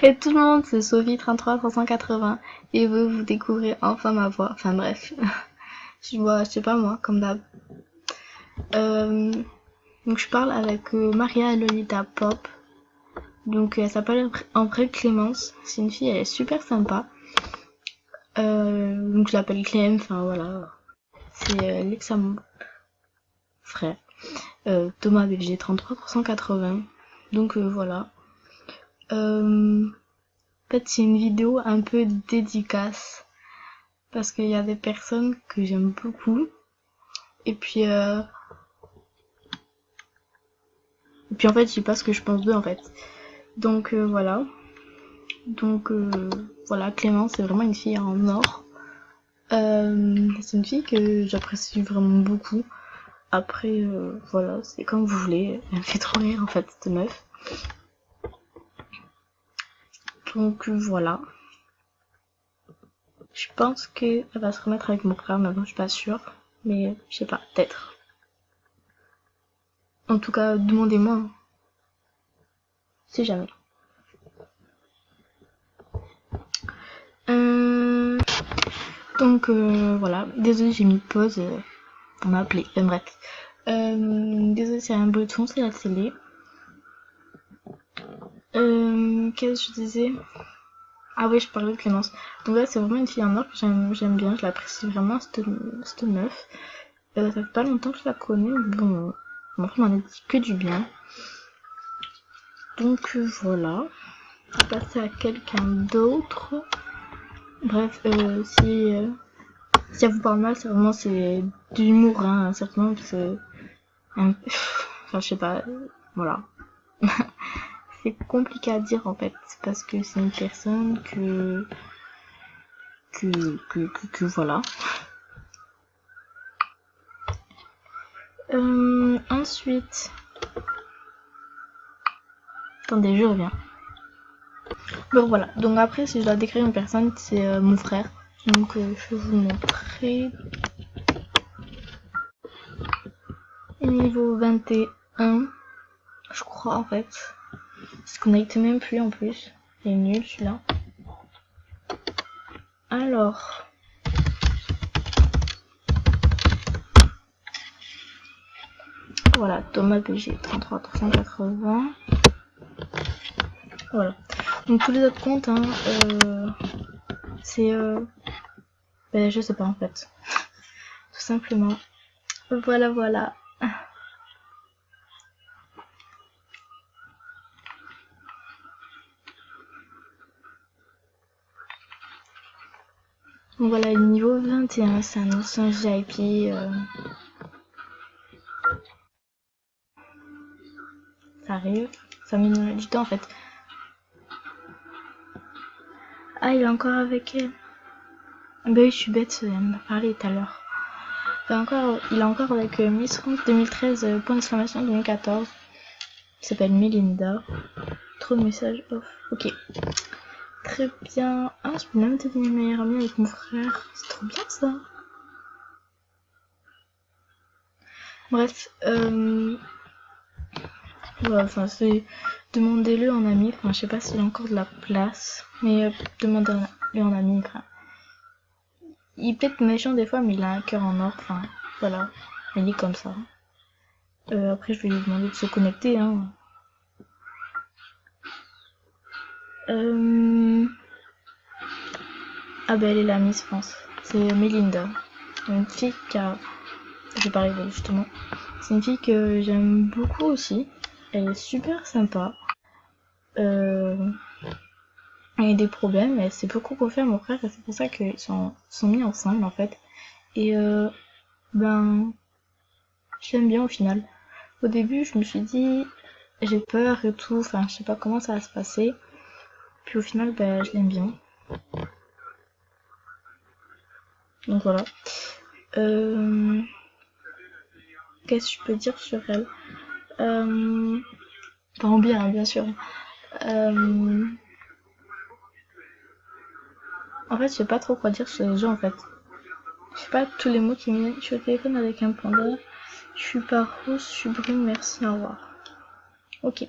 Et tout le monde, c'est Sophie 33 380 et vous découvrez enfin ma voix. Enfin bref, je sais pas moi, comme d'hab. Euh, donc je parle avec Maria Lolita Pop. Donc elle s'appelle en vrai Clémence. C'est une fille, elle est super sympa. Donc je l'appelle Clem. Enfin voilà, c'est l'ex à mon frère. Thomas BG 33 380. Donc voilà. En fait, c'est une vidéo un peu dédicace parce qu'il y a des personnes que j'aime beaucoup et puis en fait je sais pas ce que je pense d'eux en fait, donc voilà. Donc voilà, Clémence c'est vraiment une fille en or. C'est une fille que j'apprécie vraiment beaucoup. Après voilà, c'est comme vous voulez, elle me fait trop rire en fait cette meuf. Donc voilà, je pense qu'elle va se remettre avec mon frère, mais bon je suis pas sûre, mais je sais pas, peut-être. En tout cas demandez-moi, hein, si jamais. Euh, donc voilà, désolée j'ai mis pause, on m'a appelé, enfin bref. Désolée c'est un bruit de fond, c'est la télé. Qu'est-ce que je disais? Ah oui, je parlais de Clémence. Donc là c'est vraiment une fille en or que j'aime bien, je l'apprécie vraiment cette meuf. Ça fait pas longtemps que je la connais, mais bon, mon frère m'en a dit que du bien. Donc voilà, on va passer à quelqu'un d'autre. Bref, si elle vous parle mal, c'est vraiment c'est de l'humour, hein, certainement, parce que enfin, je sais pas, voilà. C'est compliqué à dire en fait, parce que c'est une personne que voilà. Ensuite, attendez, je reviens. Bon voilà, donc après si je dois décrire une personne, c'est mon frère. Donc je vais vous montrer. Niveau 21, je crois en fait. Il se connecte même plus en plus. Il est nul celui-là. Alors. Voilà, Thomas BG 33 380. Voilà. Donc tous les autres comptes, hein, c'est... ben, je sais pas en fait. Tout simplement. Voilà, voilà. Donc voilà, le niveau 21, c'est un ancien VIP. Ça arrive. Ça met du temps en fait. Ah, il est encore avec elle. Bah oui, je suis bête, elle m'a parlé tout à l'heure. Il est encore avec Miss France 2013, point d'exclamation 2014. Il s'appelle Melinda. Trop de messages off. Ok. Très bien. Ah, je peux même devenir meilleure amie avec mon frère. C'est trop bien ça. Bref, voilà, enfin c'est demandez-le en ami. Enfin, je sais pas s'il a encore de la place, mais demandez-le en ami. Enfin, il peut être méchant des fois, mais il a un cœur en or. Enfin, voilà, il est comme ça. Après, je vais lui demander de se connecter. Hein. Ah bah elle est la Miss France. C'est Melinda, une fille qui a... Je vais parler d'elle justement. C'est une fille que j'aime beaucoup aussi. Elle est super sympa. Elle a des problèmes, elle s'est beaucoup confiée à mon frère et c'est pour ça qu'ils sont mis ensemble en fait. Et ben, je l'aime bien au final. Au début, je me suis dit, j'ai peur et tout, enfin, je sais pas comment ça va se passer. Puis au final, ben, je l'aime bien. Donc voilà. Qu'est-ce que je peux dire sur elle? Enfin, bien, hein, bien sûr. En fait, je sais pas trop quoi dire sur les gens en fait. Je sais pas tous les mots qui me viennent. Je suis au téléphone avec un panda. Je suis pas rousse, je suis brune, merci, au revoir. Ok.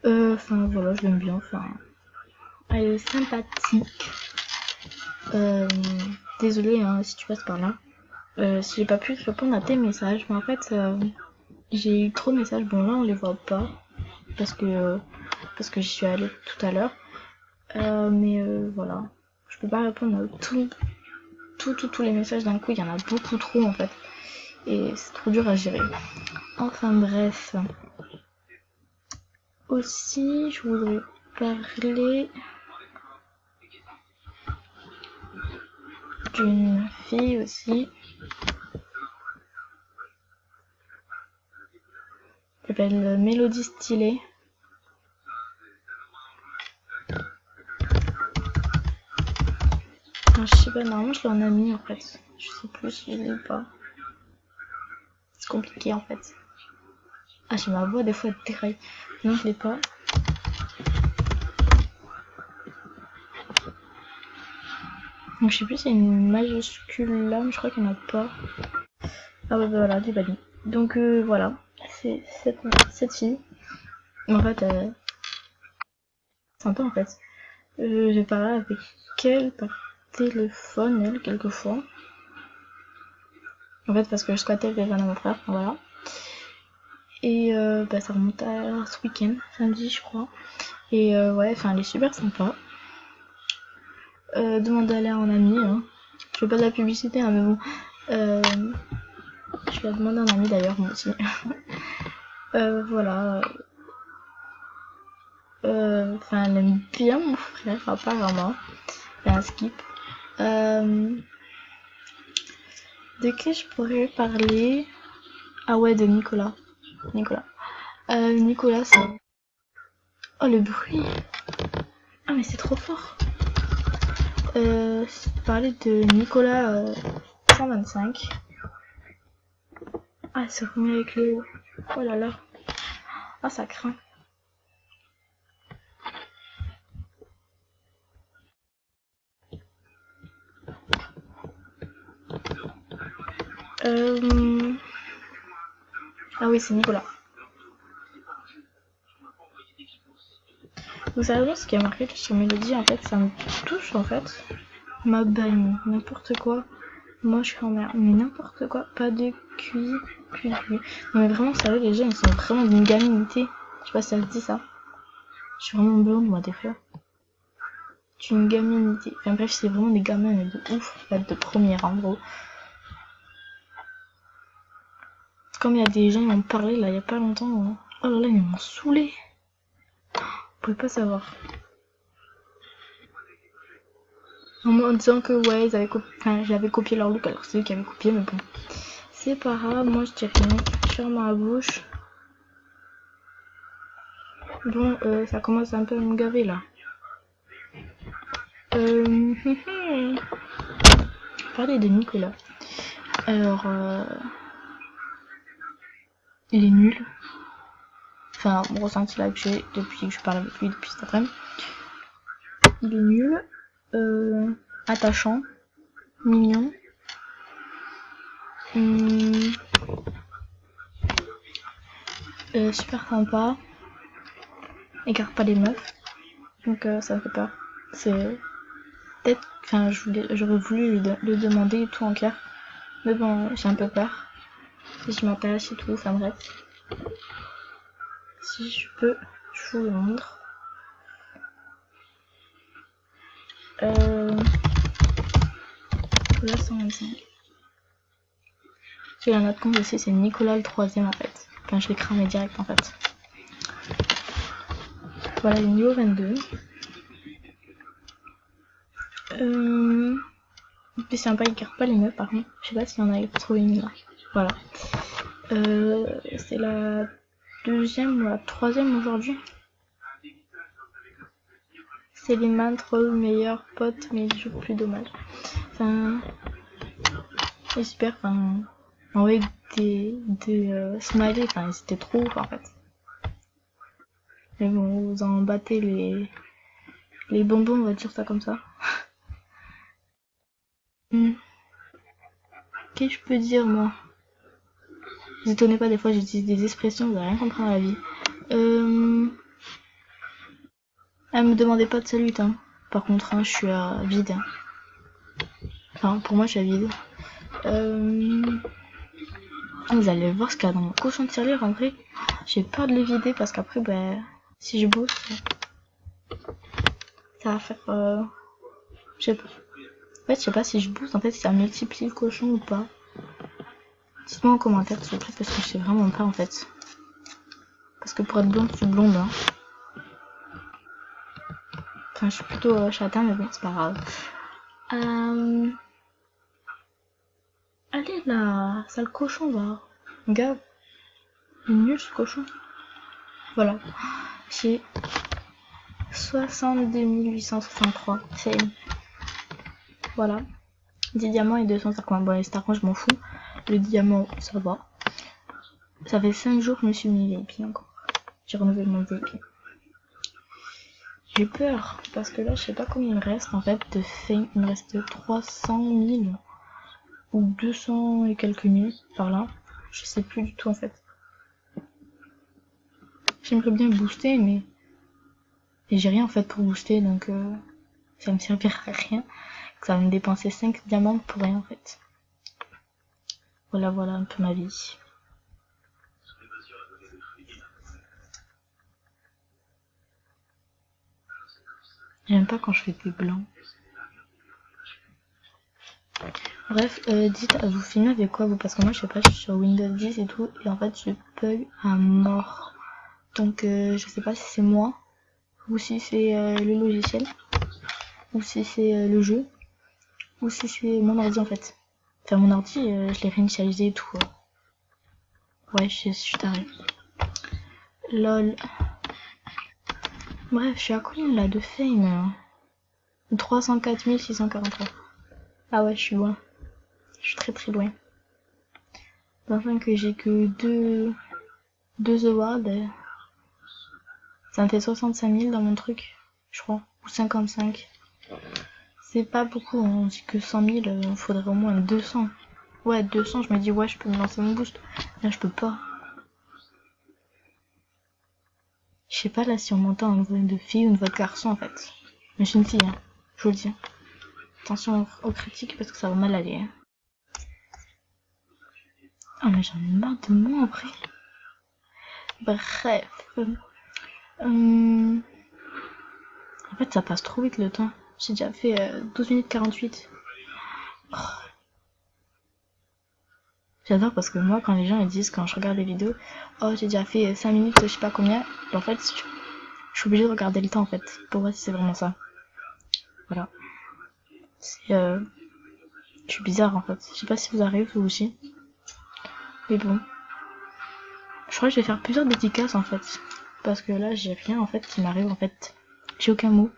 Enfin voilà, je l'aime bien, enfin elle est sympathique. Désolée hein, si tu passes par là. Si j'ai pas pu te répondre à tes messages, mais en fait j'ai eu trop de messages, bon là on les voit pas parce que j'y suis allée tout à l'heure. Mais voilà, je peux pas répondre à tous les messages d'un coup, il y en a beaucoup trop en fait. Et c'est trop dur à gérer. Enfin bref. Aussi, je voudrais parler d'une fille aussi. Elle s'appelle Mélodie Stylé. Enfin, je sais pas, normalement je l'ai en ami en fait. Je sais plus si je l'ai ou pas. C'est compliqué en fait. Ah, j'ai ma voix des fois elle déraille. Non, je l'ai pas. Donc je sais plus si c'est une majuscule là, mais je crois qu'il n'y en a pas. Ah ouais, bah voilà, du bali. Donc voilà, c'est cette fille. En fait, sympa en fait. J'ai parlé avec elle par téléphone, elle, quelquefois. En fait, parce que je squattais le téléphone à mon frère, voilà. Et bah, ça remonte à ce week-end, samedi, je crois. Et ouais, enfin, elle est super sympa. Demandez à l'air en ami, hein. Je fais pas de la publicité, hein, mais bon. Je vais la demander en ami d'ailleurs, moi aussi. Voilà. Enfin, elle aime bien mon frère, apparemment. Il y a un skip. De qui je pourrais parler? Ah ouais, de Nicolas. Nicolas, c'est... Oh, le bruit! Ah, mais c'est trop fort! Parler de Nicolas 125. Ah, c'est remis avec le... Oh là là. Ah, ça craint. Ah oui, c'est Nicolas. Vous savez ce qui a marqué sur Mélodie, en fait, ça me touche, en fait. Ma bagne, n'importe quoi. Moi, je suis en merde. Mais n'importe quoi. Pas de QI. Non, mais vraiment, sérieux, les gens, ils sont vraiment d'une gaminité. Je sais pas si ça se dit ça. Je suis vraiment blonde, moi, des fois. D'une gaminité. Enfin bref, c'est vraiment des gamins de ouf, en fait, de première, en gros. Comme il y a des gens qui m'ont parlé, là, il y a pas longtemps. Hein. Oh là là, ils m'ont saoulé. Vous pouvez pas savoir. En disant que, ouais, ils avaient j'avais copié leur look, alors c'est eux qui avaient copié, mais bon. C'est pas grave, moi, je dis rien. Je ferme ma bouche. Bon, ça commence un peu à me gaver, là. Parler de Nicolas. Alors, il est nul. Enfin, mon ressenti là que j'ai depuis que je parle avec lui depuis cet après-midi. Il est nul. Attachant. Mignon. Super sympa. Écarte pas les meufs. Donc ça me fait peur. C'est peut-être... Enfin, j'aurais voulu le demander et tout en cœur. Mais bon, j'ai un peu peur. Si je m'attache et tout, enfin bref. Si je peux, je vous le montre. Nicolas 125. J'ai un autre compte aussi, c'est Nicolas le 3ème en fait. Enfin, je l'ai cramé direct en fait. Voilà, il est niveau 22. C'est sympa, il garde pas les meufs par contre. Je sais pas s'il y en a trouvé une là. Voilà. C'est la 2ème ou la 3ème aujourd'hui. Céline trop meilleur pote, mais il joue plus dommage. Enfin, c'est super. Enfin, envoyer des smileys, enfin, c'était trop ouf en fait. Mais bon, vous en battez les bonbons, on va dire ça comme ça. Qu'est-ce que je peux dire moi? Vous étonnez pas, des fois j'utilise des expressions, vous n'allez rien comprendre à la vie. Elle me demandait pas de salut, hein. Par contre, hein, je suis à vide. Enfin, pour moi, je suis à vide. Vous allez voir ce qu'il y a dans mon cochon de tirelire. En vrai, j'ai peur de le vider parce qu'après, ben, si je booste, ça va faire. Je sais pas. En fait, je sais pas si je booste, en fait, si ça multiplie le cochon ou pas. Dites-moi en commentaire s'il vous plaît, parce que je sais vraiment pas en fait. Parce que pour être blonde, je suis blonde. Hein. Enfin, je suis plutôt châtain, mais bon, c'est pas grave. Allez là, sale cochon va. Regarde, il est nul ce cochon. Voilà. J'ai 62 863. C'est voilà. 10 diamants et 250. Bon, les stars, je m'en fous. Le diamant, ça va. Ça fait 5 jours que je me suis mis VIP encore. J'ai renouvelé mon VIP. J'ai peur parce que là, je sais pas combien il me reste en fait de fame. Il me reste 300 000 ou 200 et quelques mille par là. Je sais plus du tout en fait. J'aimerais bien booster, mais j'ai rien en fait pour booster, donc ça me servira à rien. Ça va me dépenser 5 diamants pour rien en fait. Voilà, voilà un peu ma vie. J'aime pas quand je fais des blancs. Bref, dites, vous filmez avec quoi vous? Parce que moi je sais pas, je suis sur Windows 10 et tout, et en fait je bug à mort. Donc je sais pas si c'est moi, ou si c'est le logiciel, ou si c'est le jeu, ou si c'est mon ordi en fait. Enfin mon ordi, je l'ai réinitialisé et tout. Ouais, je suis tarée. Lol. Bref, je suis à combien là de fame? 304 643. Ah ouais, je suis loin. Je suis très très loin. Enfin que j'ai que deux awards. Ça me fait 65 000 dans mon truc, je crois. Ou 55. C'est pas beaucoup, hein. On dit que 100 000, il faudrait au moins 200. Ouais, 200, je me dis, ouais, je peux me lancer mon boost. Là, je peux pas. Je sais pas là si on m'entend une voix de fille ou une voix de garçon en fait. Mais je suis une fille, hein. Je vous le dis. Attention aux critiques parce que ça va mal aller. Hein. Ah, mais j'en ai marre de moi après. Bref. En fait, ça passe trop vite le temps. J'ai déjà fait 12 minutes 48. Oh. J'adore parce que moi, quand les gens ils disent, quand je regarde des vidéos, oh, j'ai déjà fait 5 minutes, je sais pas combien. En fait, je suis obligée de regarder le temps en fait, pour voir si c'est vraiment ça. Voilà. C'est. Je suis bizarre en fait. Je sais pas si vous arrivez vous aussi. Mais bon. Je crois que je vais faire plusieurs dédicaces en fait. Parce que là, j'ai rien en fait qui m'arrive en fait. J'ai aucun mot.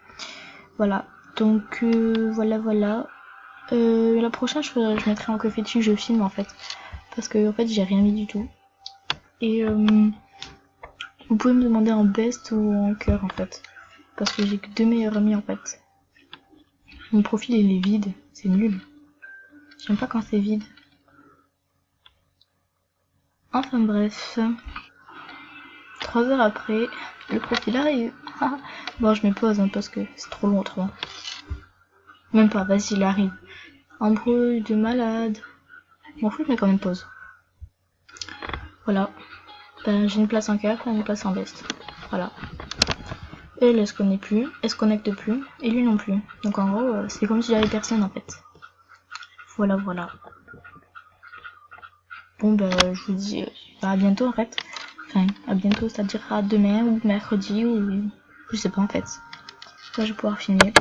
Voilà. Donc, voilà, voilà. La prochaine, je mettrai en coffee dessus, je filme en fait. Parce que en fait, j'ai rien mis du tout. Et vous pouvez me demander en best ou en cœur en fait. Parce que j'ai que 2 meilleurs amis en fait. Mon profil il est vide, c'est nul. J'aime pas quand c'est vide. Enfin bref. 3 heures après, le profil arrive. Bon, je me pose hein, parce que c'est trop long autrement. Même pas, vas-y, il arrive. Embrouille de malade. M'en fous, je mets quand même pause. Voilà. Ben, j'ai une place en cœur, une place en best. Voilà. Elle, elle se connaît plus, elle se connecte plus, et lui non plus. Donc en gros, c'est comme si j'avais personne en fait. Voilà, voilà. Bon, ben, je vous dis à bientôt en fait. Enfin, à bientôt, c'est-à-dire à demain ou mercredi ou je sais pas en fait. Là, je vais pouvoir filmer.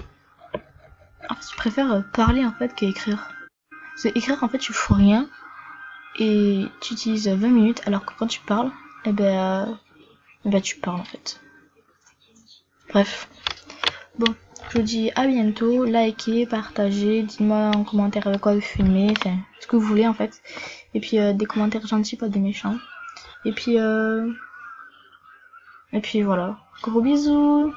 En fait, je préfère parler en fait qu'écrire. Parce que écrire en fait, tu fous rien et tu utilises 20 minutes alors que quand tu parles, eh ben tu parles en fait. Bref. Bon, je vous dis à bientôt, likez, partagez, dites-moi en commentaire avec quoi vous filmez, enfin, ce que vous voulez en fait. Et puis des commentaires gentils, pas des méchants. Et puis voilà. Gros bisous!